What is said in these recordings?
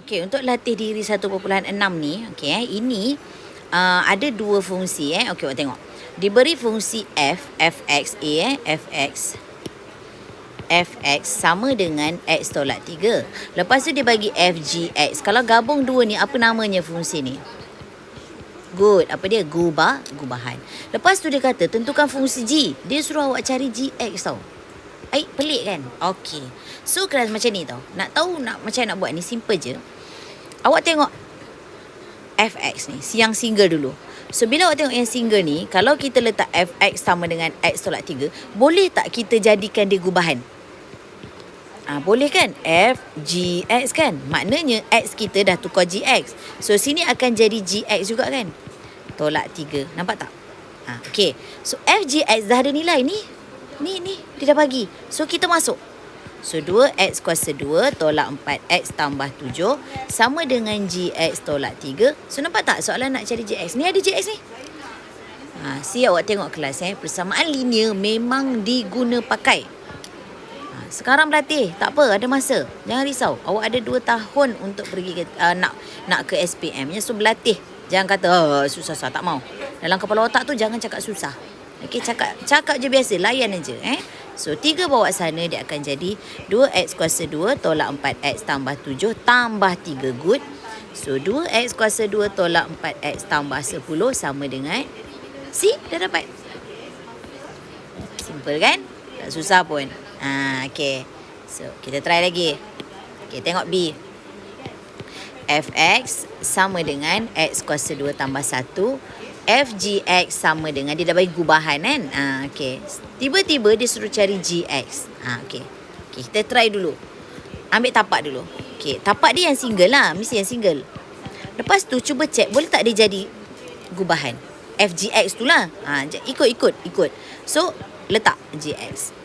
Okey, untuk latih diri 1.6 ni, okey ini ada dua fungsi Okey, awak tengok. Diberi fungsi fx sama dengan x tolak 3. Lepas tu dia bagi f g x. Kalau gabung dua ni, apa namanya fungsi ni? Good. Apa dia? Gubahan. Lepas tu dia kata tentukan fungsi g. Dia suruh awak cari gx tau. Pelik kan? Okey. So kelas macam ni tau. Nak tahu macam nak buat ni, simple je. Awak tengok fx ni, yang single dulu. So bila awak tengok yang single ni, kalau kita letak fx sama dengan x tolak 3, boleh tak kita jadikan dia gubahan? Boleh kan? F, G, X kan? Maknanya X kita dah tukar GX. So, sini akan jadi GX juga kan? Tolak 3. Nampak tak? Okay. So, F, G, X dah ada nilai ni. Ni. Dia dah bagi. So, kita masuk. So, 2X kuasa 2 tolak 4X tambah 7 sama dengan GX tolak 3. So, nampak tak soalan nak cari GX? Ni ada GX ni. See, awak tengok kelas persamaan linear memang diguna pakai. Sekarang berlatih, tak apa, ada masa. Jangan risau. Awak ada 2 tahun untuk pergi ke, nak ke SPM. So berlatih. Jangan kata susah, tak mau. Dalam kepala otak tu jangan cakap susah. Okey, cakap je biasa, layan aja So 3 bawa sana dia akan jadi 2x kuasa 2 tolak 4x tambah 7 tambah 3 good. So 2x kuasa 2 tolak 4x tambah 10 sama dengan dah dapat. Simple kan? Tak susah pun. Okay. So, kita try lagi. Okay, tengok B. Fx sama dengan x kuasa 2 tambah 1. Fgx sama dengan, dia dah bagi gubahan kan? Okay. Tiba-tiba dia suruh cari gx. Okay. Okay, kita try dulu. Ambil tapak dulu. Okay, tapak dia yang single lah. Mesti yang single. Lepas tu, cuba check. Boleh tak dia jadi gubahan? Fgx tu lah. Ikut. So, letak gx.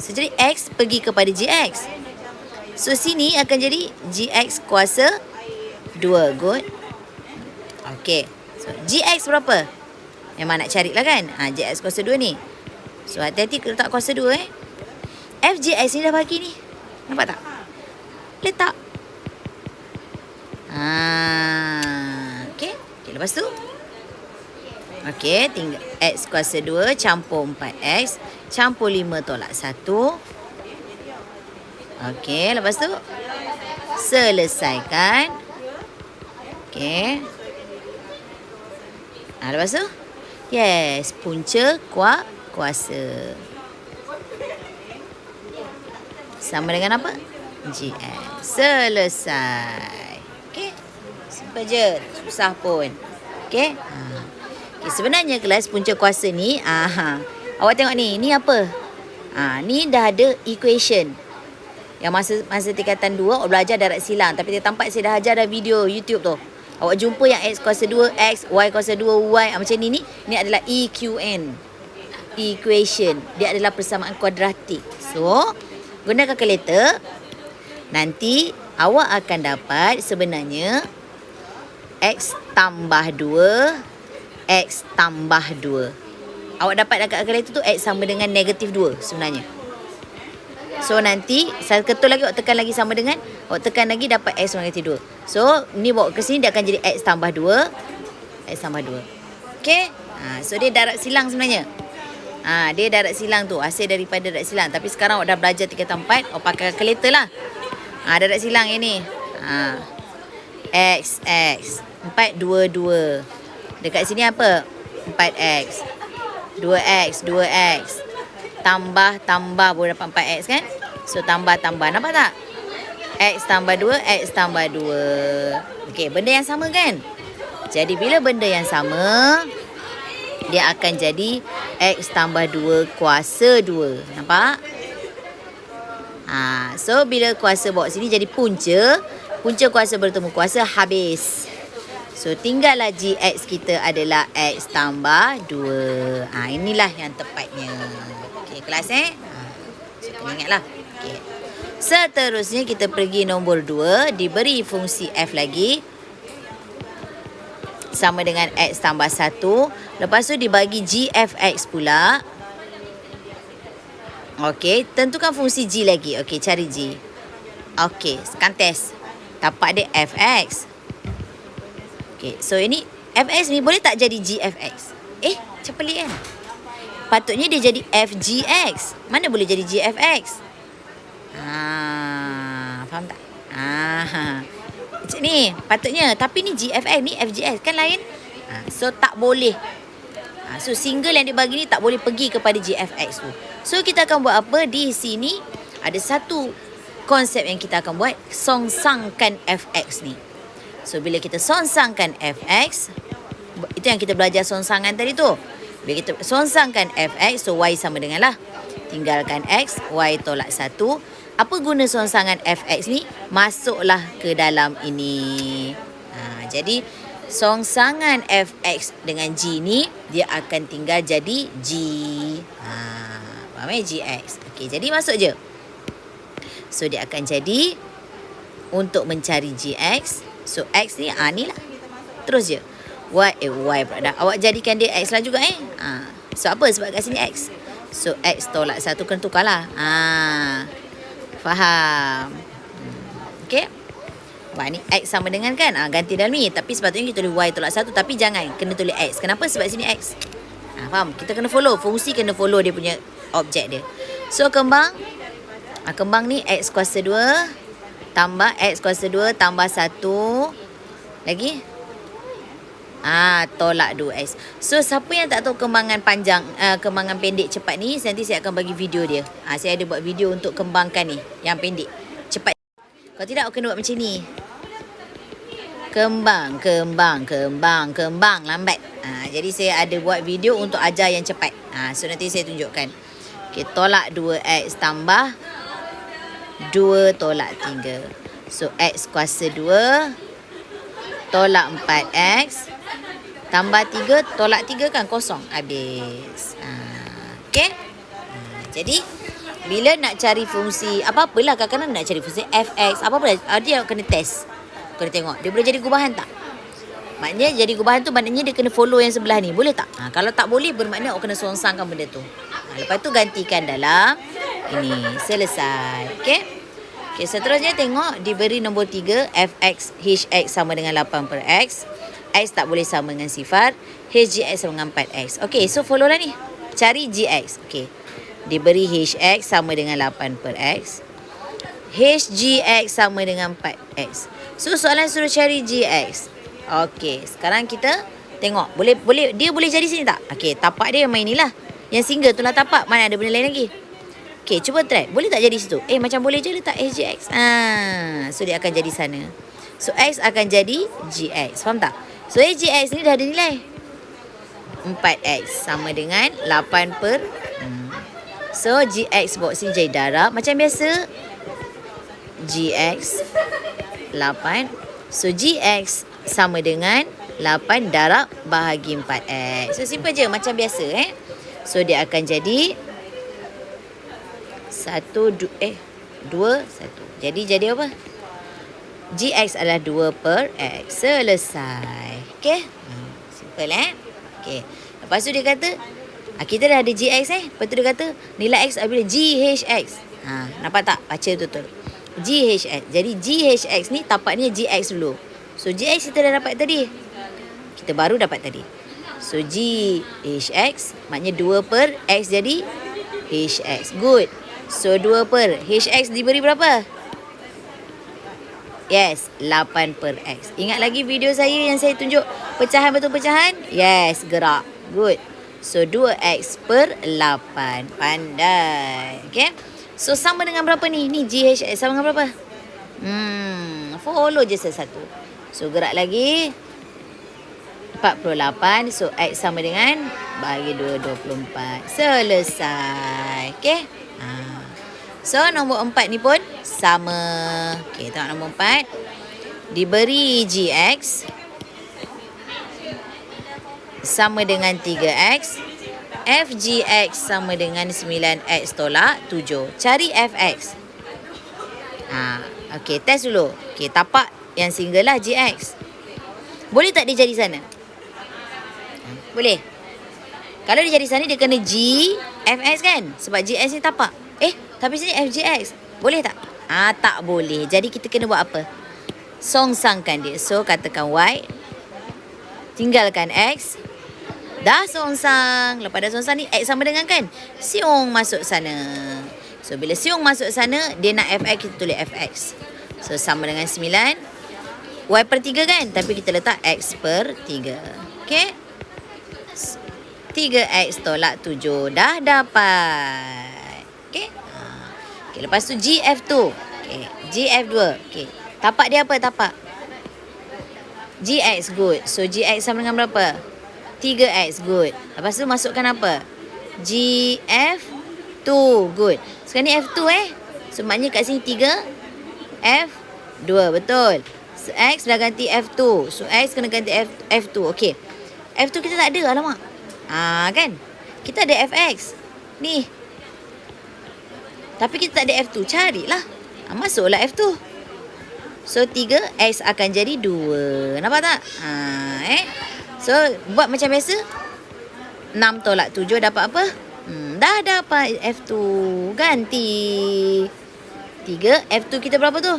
So, jadi X pergi kepada GX. So, sini akan jadi GX kuasa 2. Good. Okay. So, GX berapa? Memang nak carilah kan? GX kuasa 2 ni. So, hati-hati letak kuasa 2 FGX ni dah bagi ni. Nampak tak? Letak. Okay. Lepas tu. Okay. Tinggal X kuasa 2 campur 4X. Campur 5 tolak 1. Okey, lepas tu selesaikan. Okey. Lepas tu yes, punca kuasa. Sama dengan apa? GX. Selesai. Okey. Simple je, susah pun. Okey. Sebenarnya kelas punca kuasa ni, awak tengok ni apa? Ni dah ada equation. Yang masa tingkatan 2 awak belajar darat silang, tapi tampak saya dah ajar dah video YouTube tu. Awak jumpa yang x kuasa 2 x, y kuasa 2 y, macam ni adalah EQN. Equation. Dia adalah persamaan kuadratik. So, guna kalkulator, nanti awak akan dapat sebenarnya x tambah 2 x tambah 2. Awak dapat dekat kalkulator tu x sama dengan negatif 2 sebenarnya. So nanti saya ketul lagi, awak tekan lagi sama dengan, awak tekan lagi dapat x sama negatif 2. So ni bawa ke sini dia akan jadi x tambah 2. X tambah 2. Okay. So dia darab silang sebenarnya. Dia darab silang tu, hasil daripada darab silang. Tapi sekarang awak dah belajar tingkatan 4, awak pakai kalkulator lah. Darab silang yang ni. X 4 2 2. Dekat sini apa? 4x. 2x tambah boleh dapat 4x kan? So tambah, nampak tak? X tambah 2 x tambah 2. Okey, benda yang sama kan? Jadi bila benda yang sama, dia akan jadi x tambah 2 kuasa 2. Nampak? So bila kuasa bawa sini jadi punca kuasa bertemu kuasa habis. So, tinggallah GX kita adalah X tambah 2. Inilah yang tepatnya. Okey, kelas So, kena ingatlah. Okey. Seterusnya, kita pergi nombor 2. Diberi fungsi F lagi. Sama dengan X tambah 1. Lepas tu, dibagi GFX pula. Okey, tentukan fungsi G lagi. Okey, cari G. Okey, sekarang test. tapak dia fx. Okay, so ini fx ni boleh tak jadi gfx? Macam pelik kan? Patutnya dia jadi fgx. Mana boleh jadi gfx? Faham tak? Macam ni patutnya. Tapi ni gfx, ni fgx kan lain. So tak boleh. So single yang dia bagi ni tak boleh pergi kepada gfx tu. So kita akan buat apa? Di sini ada satu konsep yang kita akan buat, songsangkan fx ni. So bila kita songsangkan fx, itu yang kita belajar songsangan tadi tu. Bila kita songsangkan fx, so y sama dengan lah, tinggalkan x, y tolak 1. Apa guna songsangan fx ni? Masuklah ke dalam ini. Jadi songsangan fx dengan g ni, dia akan tinggal jadi g. Faham gx. Okey, jadi masuk je. So dia akan jadi, untuk mencari gx, so x ni ni lah. Terus je. Y pula dah. Awak jadikan dia x lah juga So apa sebab kat sini x? So x tolak 1 kena tukar lah. Faham? Okey. Ni x sama dengan kan? Ganti dalam ni. Tapi sepatutnya kita tulis y tolak 1. Tapi jangan. Kena tulis x. Kenapa? Sebab sini x. Faham? Kita kena follow. Fungsi kena follow dia punya objek dia. So kembang. Kembang ni x kuasa 2 tambah x kuasa 2 tambah 1 lagi tolak 2x. So siapa yang tak tahu kembangan panjang, kembangan pendek cepat ni, nanti saya akan bagi video dia. Saya ada buat video untuk kembangkan ni yang pendek cepat. Kalau tidak, awak kena buat macam ni. Kembang lambat. Jadi saya ada buat video untuk ajar yang cepat. So nanti saya tunjukkan. Okay, tolak 2x tambah 2 tolak 3. So x kuasa 2 tolak 4x tambah 3 tolak 3 kan kosong. Habis. Okay. Jadi bila nak cari fungsi apa-apalah, kadang-kadang nak cari fungsi fx apa-apa, dia kena test. Kena tengok dia boleh jadi gubahan tak. Maknanya jadi gubahan tu maknanya dia kena follow yang sebelah ni. Boleh tak? Kalau tak boleh, bermakna awak kena songsangkan benda tu. Lepas tu gantikan dalam ini. Selesai. Okay. Okay, seterusnya tengok diberi nombor 3, fx hx sama dengan 8 per x. X tak boleh sama dengan sifar. Hgx sama dengan 4x. Okay, so follow lah ni. Cari gx. Okay. Diberi hx sama dengan 8 per x. Hgx sama dengan 4x. So soalan suruh cari gx. Okay, sekarang kita tengok. Dia boleh jadi sini tak? Okay, tapak dia main ni lah. Yang single tu lah tapak. Mana ada benda lain lagi? Okay, cuba try. Boleh tak jadi situ? Macam boleh je letak hgx. So dia akan jadi sana. So x akan jadi gx. Faham tak? So hgx ni dah ada nilai 4x sama dengan 8 per So gx bawa sini jadi darab. Macam biasa, gx 8. So gx sama dengan 8 darab bahagi 4x. So simple je macam biasa. So dia akan jadi 2, 1. Jadi apa? Gx adalah 2 per x. Selesai. Okay. Simple Okay. Lepas tu dia kata, kita dah ada gx Lepas tu dia kata, nilai x adalah ghx. Nampak tak? Baca betul-betul. Ghx. Jadi ghx ni tapaknya gx dulu. So gx kita dah dapat tadi. Kita baru dapat tadi. So ghx maknanya 2 per x jadi hx. Good. So 2 per hx diberi berapa? Yes, 8 per x. Ingat lagi video saya yang saya tunjuk pecahan betul pecahan? Yes, gerak. Good. So 2x per 8. Pandai. Okay. So sama dengan berapa ni? Ni GHX sama dengan berapa? Follow je satu. So gerak lagi. 48. So x sama dengan bagi 2, 24. Selesai. Okay. So nombor 4 ni pun sama. Okay, tengok nombor 4. Diberi gx sama dengan 3x. Fgx sama dengan 9x tolak 7. Cari fx. Okay, test dulu. Okay, tapak yang single lah gx. Boleh tak dia jadi sana? Boleh. Kalau dia jadi sana, dia kena g fx kan? Sebab gx ni tapak. Tapi sini fgx. Boleh tak? Tak boleh. Jadi kita kena buat apa? songsangkan dia. So, katakan Y. Tinggalkan X. Dah songsang. Lepas dah songsang ni, X sama dengan kan? Siung masuk sana. So, bila siung masuk sana, dia nak fx, kita tulis fx. So, sama dengan 9. Y per 3 kan? Tapi kita letak X per 3. Okay? 3X tolak 7. Dah dapat. Okay? Okay, lepas tu GF2. Okay. GF2. Okay. Tapak dia apa? Tapak. GX, good. So, GX sama dengan berapa? 3X, good. Lepas tu masukkan apa? GF2, good. Sekarang ni F2 So, maknanya kat sini 3, F2, betul. So, X dah ganti F2. So, X kena ganti F2. Okay. F2 kita tak ada, alamak. Kan? Kita ada Fx. Ni. Tapi kita tak ada F2. Carilah. Masuklah F2. So, 3X akan jadi 2. Nampak tak? So, buat macam biasa. 6 tolak 7 dapat apa? Dah dapat F2. Ganti. 3. F2 kita berapa tu?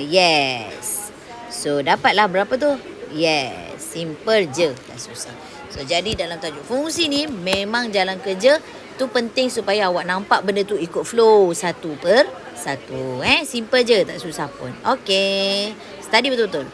Yes. So, dapatlah berapa tu? Yes. Simple je. Tak susah. So, jadi dalam tajuk fungsi ni, memang jalan kerja tu penting supaya awak nampak benda tu ikut flow. Satu per satu. Simple je. Tak susah pun. Okay. Study betul-betul.